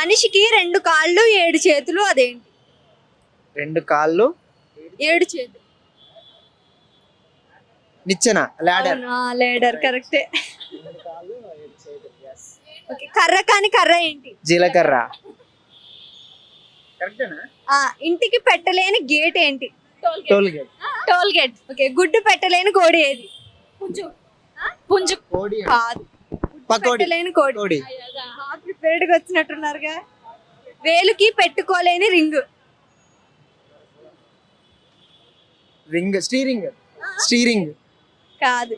మనిషికి 2 కాళ్ళు 7 చేతులు అదేంటి? 2 కాళ్ళు 7 చేతులు. నిచ్చెన, లాడర్. లేడర్ కరెక్టే. ఓకే, కర్ర కాని కర్ర ఏంటి? జీలకర్ర. కరెక్టేనా? ఇంటికి పెట్టలేని గేట్ ఏంటి? Toll gate. Toll gate. Okay, గుడ్డు పెట్టలేని కోడి ఏది? పుంజు. పుంజు కోడి. కాదు, పకోడి. పెట్టలేని కోడి. కోడి. ప్రిపేర్డ్ గా వచ్చినట్టున్నారుగా. వేలుకి పెట్టుకోలేని రింగ్. రింగ్. స్టీరింగ్. స్టీరింగ్ కాదు.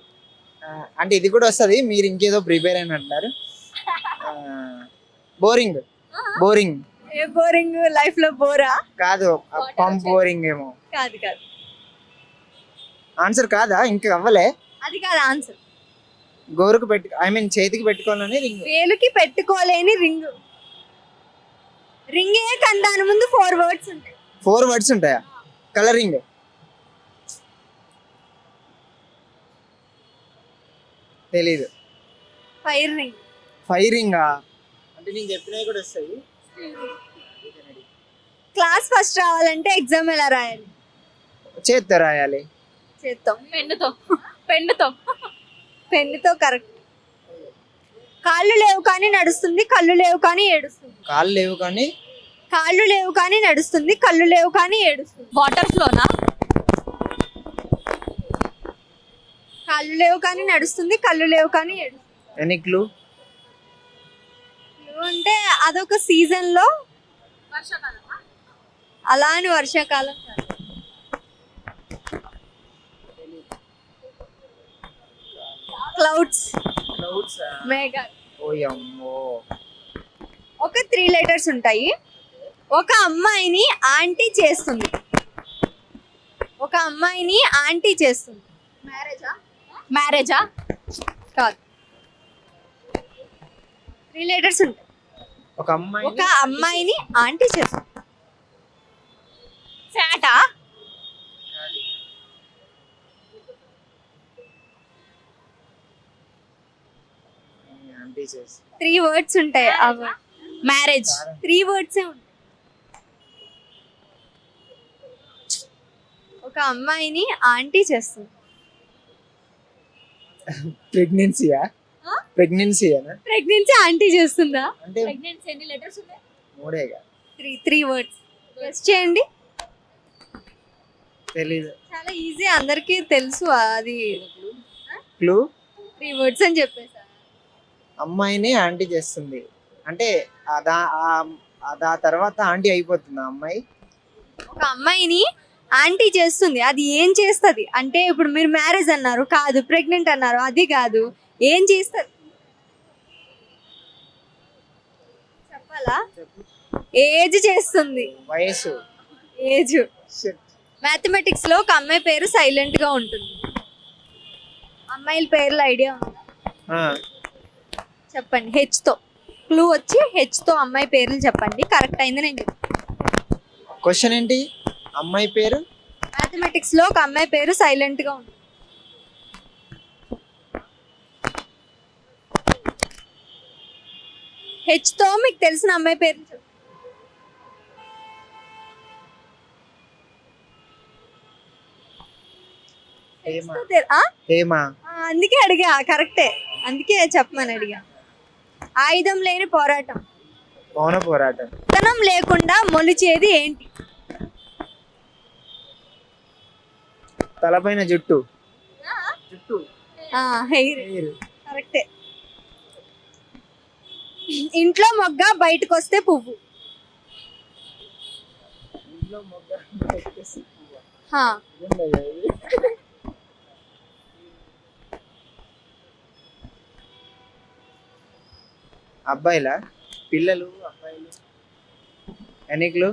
అంటే ఇది కూడా వస్తది, మీరు ఇంకేదో ప్రిపేర్ అయిన అంటున్నారు. బోరింగ్. బోరింగ్. ఏ బోరింగ్? లైఫ్ లో బోరా? కాదు, పంప్ బోరింగ్ ఏమో. కాదు కాదు. ఆన్సర్ కాదా? ఇంకా అవ్వలే. అది కాదు ఆన్సర్. గోరుకు పెట్టు, ఐ మీన్ చేతికి పెట్టుకోవాలని రింగ్. వేలుకి పెట్టుకోలేని రింగ్. రింగ్ ఏ కానీ దాని ముందు 4 వర్డ్స్ ఉంటాయి. 4 వర్డ్స్ ఉంటాయా? కలరింగ్. తెలీదు. Fire ring. ఫైరింగా? అంటే నేను చెప్పినవి కూడా వస్తాయి. క్లాస్ ఫస్ట్ రావాలంటే ఎగ్జామ్ ఎలా రాయాలి? చేత్తో రాయాలి. చేత్తో. పెన్నుతో. పెన్నుతో. పెన్నుతో కరెక్ట్. కాళ్ళు లేవు కానీ నడుస్తుంది, కళ్ళు లేవు కానీ ఏడుస్తుంది. కాళ్ళు లేవు కానీ. కాళ్ళు లేవు కానీ నడుస్తుంది, కళ్ళు లేవు కానీ ఏడుస్తుంది. వాటర్ ఫ్లోనా? కాళ్ళు లేవు కానీ నడుస్తుంది, కళ్ళు లేవు కానీ ఏడుస్తుంది. Any clue? అంటే అదొక సీజన్ లో. అలా అని వర్షాకాలం కాదు. క్లౌడ్స్. మేఘాలు. ఓయమ్మో. ఒక 3 లెటర్స్ ఉంటాయి. ఒక అమ్మాయిని ఆంటీ చేస్తుంది. ఒక అమ్మాయిని ఆంటీ చేస్తుంది. మ్యారేజా? మ్యారేజా? కాదు. 3 లెటర్స్ ఉంటాయి. ఒక అమ్మాయి. ఒక అమ్మాయిని ఆంటీ చేస్తుంది. ఫ్యాటా? ఆంటీ చేసి. 3 వర్డ్స్ ఉంటాయి. మ్యారేజ్ 3 వర్డ్స్ ఉంటాయి. ఒక అమ్మాయిని ఆంటీ చేస్తుంది. ప్రెగ్నెన్సీయా? ప్రెగ్నెన్సీయేనా? ప్రెగ్నెన్సీ ఆంటీ చేస్తుందా? అంటే ప్రెగ్నెన్సీ ఎన్ని లెటర్స్ ఉన్నాయి? 3 3 వర్డ్స్. గెస్ చేయండి. తెలీదు. చాలా ఈజీ, అందరికీ తెలుసు. అది క్లూ? 3 వర్డ్స్ అని చెప్పేసా. అమ్మాయిని ఆంటీ చేస్తుంది అంటే ఆ తర్వాత ఆంటీ అయిపోతుంది ఆ అమ్మాయి. ఒక అమ్మాయిని ఆంటీ చేస్తుంది, అది ఏం చేస్తుంది అంటే ఇప్పుడు మీరు మ్యారేజ్ అన్నారు, కాదు. ప్రెగ్నెంట్ అన్నారు, అది కాదు. ఏం చేస్తుంది చెప్పాలా? ఏజ్ చేస్తుంది. వయసు. ఏజ్. మ్యాథమెటిక్స్ లో ఒక అమ్మాయి పేరు సైలెంట్ గా ఉంటుంది. అమ్మాయిల పేర్లు ఐడియా ఉందా? చెప్పండి. హెచ్ తో. క్లూ వచ్చి హెచ్ తో అమ్మాయి పేర్లు చెప్పండి. కరెక్ట్ అయింది నేను చెప్తాను. క్వశ్చన్ ఏంటి? అమ్మాయి పేరు. మ్యాథమెటిక్స్ లో ఒక అమ్మాయి పేరు సైలెంట్ గా ఉంటుంది. హెచ్ తో మీకు తెలిసిన అమ్మాయి పేర్లు చెప్పండి. అందుకే అడిగా. కరెక్టే, అందుకే చెప్పమని అడిగా. ఆయుధం లేని పోరాటం. మౌన పోరాటం. విత్తనం లేకుండా మొలిచేది ఏంటి? తలపైన జుట్టు. జుట్టు. హెయిర్. కరెక్టే. ఇంట్లో మొగ్గ బయటకు వస్తే పువ్వు. అబ్బాయిలా? పిల్లలు అబ్బాయిలు? ఎన్నికలు?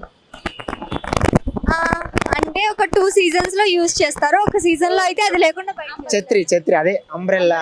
అంటే ఒక 2 సీజన్స్ లో యూజ్ చేస్తారు. ఒక సీజన్ లో అయితే అది లేకుండా ఛత్రి. ఛత్రి అదే అంబ్రెల్లా.